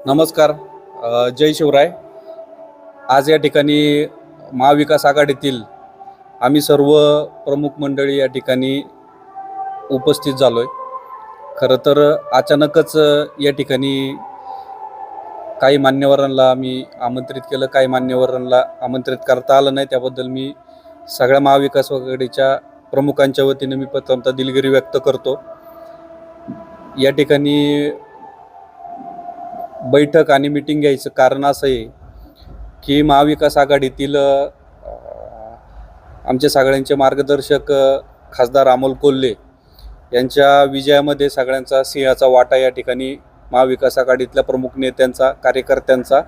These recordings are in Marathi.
नमस्कार. जय शिवराय. आज या ठिकाणी महाविकास आघाडीतील आम्ही सर्व प्रमुख मंडळी या ठिकाणी उपस्थित झालो आहे. खरं तर अचानकच या ठिकाणी काही मान्यवरांना आम्ही आमंत्रित केलं, काही मान्यवरांना आमंत्रित करता आलं नाही. त्याबद्दल मी सगळ्या महाविकास आघाडीच्या प्रमुखांच्या वतीने मी प्रथमतः दिलगिरी व्यक्त करतो. या ठिकाणी बैठक आणि मीटिंग घ्यायचं कारण असं आहे की महाविकास आघाडीतील आमचे सगळ्यांचे मार्गदर्शक खासदार अमोल कोल्हे यांच्या विजयामध्ये सगळ्यांचा सिंहाचा वाटा या ठिकाणी महाविकास आघाडीतल्या प्रमुख नेत्यांचा, कार्यकर्त्यांचा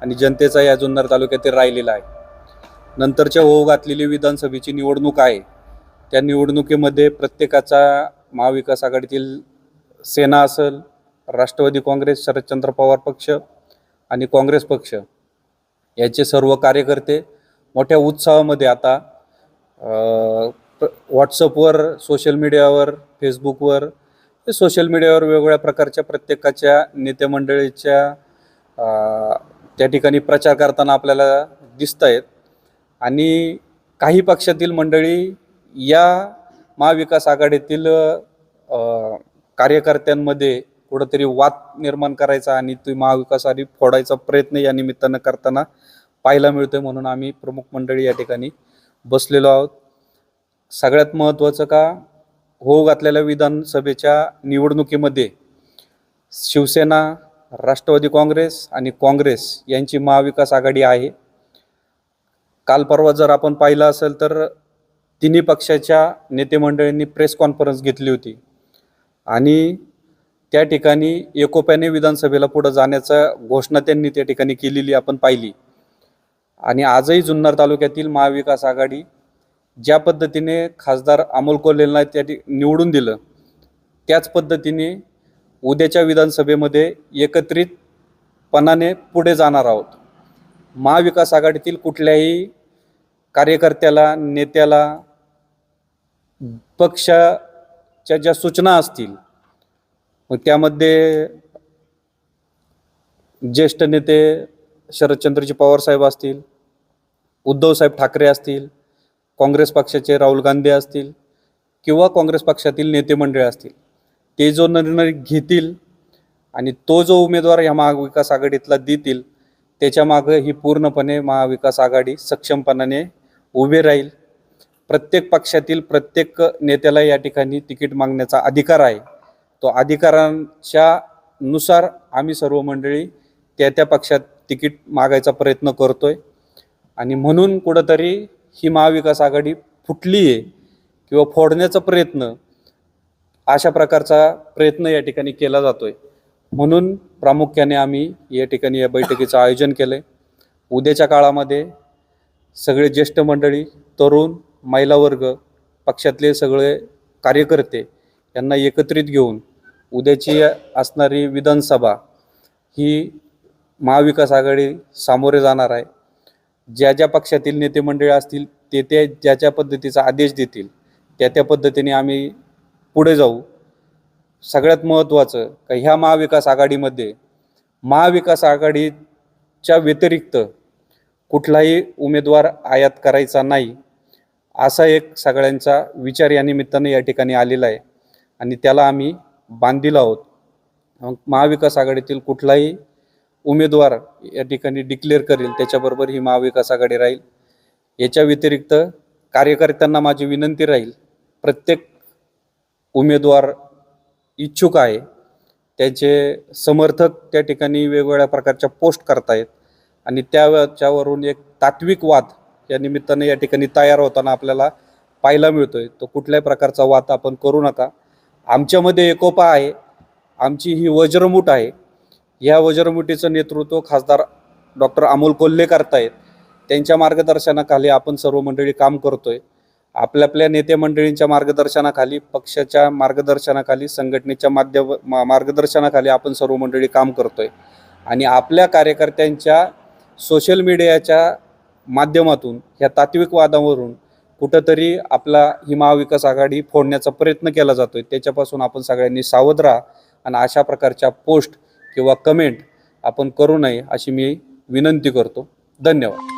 आणि जनतेचा या जुन्नर तालुक्यातील राहिलेला आहे. नंतरच्या होऊ घातलेली विधानसभेची निवडणूक आहे. त्या निवडणुकीमध्ये प्रत्येकाचा महाविकास आघाडीतील सेना असेल, राष्ट्रवादी काँग्रेस, शरदचंद्र पवार पक्ष आणि काँग्रेस पक्ष याचे सर्व कार्यकर्ते मोठ्या उत्साहामध्ये आता व्हॉट्सअपवर, सोशल मीडियावर, फेसबुकवर, सोशल मीडियावर वेगवेगळ्या प्रकारच्या प्रत्येकाच्या नेते मंडळीच्या त्या ठिकाणी प्रचार करताना आपल्याला दिसत आहेत. आणि काही पक्षातील मंडळी या महाविकास आघाडीतील कार्यकर्त्यांमध्ये कुठंतरी वाद निर्माण करायचा आणि ती महाविकास आघाडी फोडायचा प्रयत्न या निमित्तानं करताना पाहायला मिळतोय. म्हणून आम्ही प्रमुख मंडळी या ठिकाणी बसलेलो आहोत. सगळ्यात महत्त्वाचं का, होऊ घातलेल्या विधानसभेच्या निवडणुकीमध्ये शिवसेना, राष्ट्रवादी काँग्रेस आणि काँग्रेस यांची महाविकास आघाडी आहे. काल परवा जर आपण पाहिलं असेल तर तिन्ही पक्षाच्या नेते मंडळींनी प्रेस कॉन्फरन्स घेतली होती आणि त्या ठिकाणी एकोप्याने विधानसभेला पुढे जाण्याचा घोषणा त्यांनी त्या ठिकाणी केलेली आपण पाहिली. आणि आजही जुन्नर तालुक्यातील महाविकास आघाडी ज्या पद्धतीने खासदार अमोल कोल्हेंना निवडून दिलं, त्याच पद्धतीने उद्याच्या विधानसभेमध्ये एकत्रितपणाने पुढे जाणार आहोत. महाविकास आघाडीतील कुठल्याही कार्यकर्त्याला, नेत्याला पक्षाच्या ज्या सूचना असतील, मग त्यामध्ये ज्येष्ठ नेते शरदचंद्रजी पवार साहेब असतील, उद्धवसाहेब ठाकरे असतील, काँग्रेस पक्षाचे राहुल गांधी असतील किंवा काँग्रेस पक्षातील नेते मंडळी असतील, ते जो निर्णय घेतील आणि तो जो उमेदवार या महाविकास आघाडीतला देतील त्याच्या मागे ही पूर्णपणे महाविकास आघाडी सक्षमपणाने उभे राहील. प्रत्येक पक्षातील प्रत्येक नेत्याला या ठिकाणी तिकीट मागण्याचा अधिकार आहे. तो अधिकारांच्या नुसार आम्ही सर्व मंडळी त्या पक्षात तिकीट मागायचा प्रयत्न करतोय. आणि म्हणून कुठंतरी ही महाविकास आघाडी फुटली आहे किंवा फोडण्याचा प्रयत्न, अशा प्रकारचा प्रयत्न या ठिकाणी केला जातोय. म्हणून प्रामुख्याने आम्ही या ठिकाणी या बैठकीचं आयोजन केलं आहे. उद्याच्या काळामध्ये सगळे ज्येष्ठ मंडळी, तरुण, महिला वर्ग, पक्षातले सगळे कार्यकर्ते यांना एकत्रित घेऊन उद्याची असणारी विधानसभा ही महाविकास आघाडी सामोरे जाणार आहे. ज्या ज्या पक्षातील नेते मंडळी असतील ते ज्या ज्या पद्धतीचा आदेश देतील त्या पद्धतीने आम्ही पुढे जाऊ. सगळ्यात महत्त्वाचं का, ह्या महाविकास आघाडीमध्ये महाविकास आघाडीच्या व्यतिरिक्त कुठलाही उमेदवार आयात करायचा नाही, असा एक सगळ्यांचा विचार या निमित्ताने या ठिकाणी आलेला आहे आणि त्याला आम्ही बांधील आहोत. महाविकास आघाडीतील कुठलाही उमेदवार या ठिकाणी डिक्लेअर करेल त्याच्याबरोबर ही महाविकास आघाडी राहील. याच्या व्यतिरिक्त कार्यकर्त्यांना माझी विनंती राहील, प्रत्येक उमेदवार इच्छुक आहे, त्याचे समर्थक त्या ठिकाणी वेगवेगळ्या प्रकारच्या पोस्ट करतायत आणि त्यावरून एक तात्विक वाद या निमित्ताने या ठिकाणी तयार होताना आपल्याला पाहायला मिळतोय. तो कुठल्याही प्रकारचा वाद आपण करू नका. आमच्यामध्ये एकोपा आहे, आमची ही वज्रमूठ आहे. या वज्रमुठीचं नेतृत्व खासदार डॉक्टर अमोल कोल्हे करतायत. त्यांच्या मार्गदर्शनाखाली आपण सर्व मंडळी काम करतोय. आपल्या नेते मंडळींच्या मार्गदर्शनाखाली, पक्षाच्या मार्गदर्शनाखाली, संघटनेच्या मार्गदर्शनाखाली आपण सर्व मंडळी काम करतोय. आणि आपल्या कार्यकर्त्यांच्या सोशल मीडियाच्या माध्यमातून ह्या तात्विक वादावरून कुठंतरी आपला ही महाविकास आघाडी फोडण्याचा प्रयत्न केला जातोय. त्याच्यापासून आपण सगळ्यांनी सावध राहा आणि अशा प्रकारच्या पोस्ट किंवा कमेंट आपण करू नये अशी मी विनंती करतो. धन्यवाद.